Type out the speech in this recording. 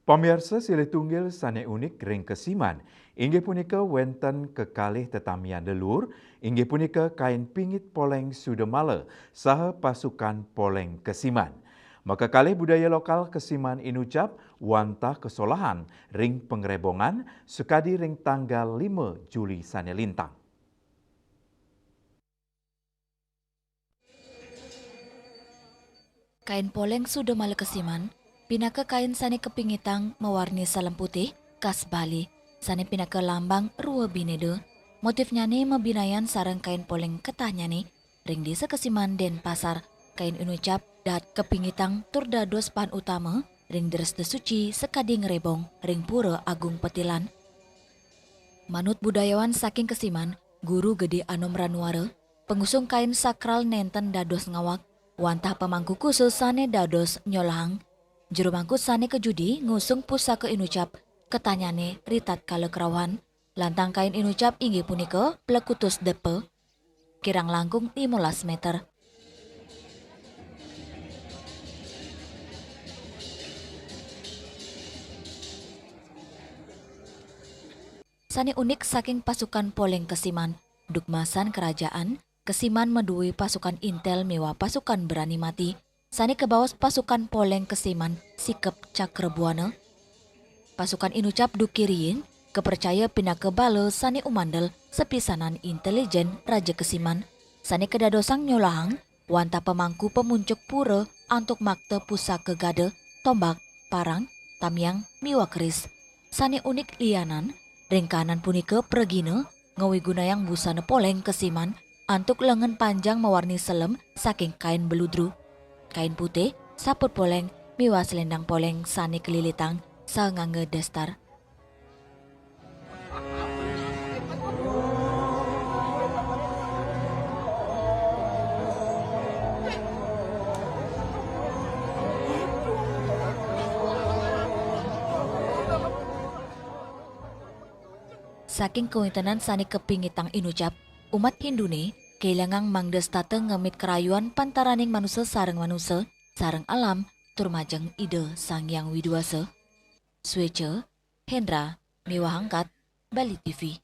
Pamirsa silih tunggil sane unik ring kesiman. Inggih punika wenten kekalih tetamian lelur, inggih punika kain pingit poleng Sudemale saha pasukan poleng kesiman. Maka kalih budaya lokal kesiman inucap wantah kesolahan ring pengrebongan sekadi ring tanggal 5 Juli sane lintang. Kain poleng sudah male kesiman, pinaka kain sani kepingitang mewarni salam putih, khas Bali. Sani pinaka lambang rua binede. Motifnya nih mebinayan sarang kain poleng ketahnya nih, ring desa kesiman den pasar. Kain inucap dat kepingitang tur dados pan utama, ring deres desuci sekadi ngerebong, ring pura agung petilan. Manut budayawan saking kesiman, guru gede Anom Ranuare, pengusung kain sakral nenten dados ngawak, wantah pemangku khusus sane dados nyolang. Juru mangku sane kejudi ngusung pusaka inucap, ketanyane ritat kale kerawan, lantang kain inucap inggih punika plekutus depe, kirang langkung 15 meter. Sani unik saking pasukan poleng kesiman, dukmasan kerajaan, kesiman medui pasukan intel mewa pasukan berani mati, sani kebawas pasukan poleng kesiman sikep cakrebuana. Pasukan inucap dukiriin, kepercaya pinake bale sani umandel sepisanan intelijen raja kesiman, sani kedadosang nyolahang, wanta pemangku pemuncuk pura antuk makte pusaka gade, tombak, parang, tamyang, miwa keris. Sani unik lianan, ringkanan punika pregine ngawigunayang busana poleng kesiman antuk lengan panjang mewarni selem saking kain beludru. Kain putih, saput poleng, miwa selendang poleng sani kelilitang sangangge destar. Saking kewintenan sani kepingitang inucap, umat Hindu nih kehilangan mangdes tate ngemit kerayuan pantaraning manusia sareng alam turmajeng ide sang yang widuasa. Swece, Hendra, Miwahangkat, Bali TV.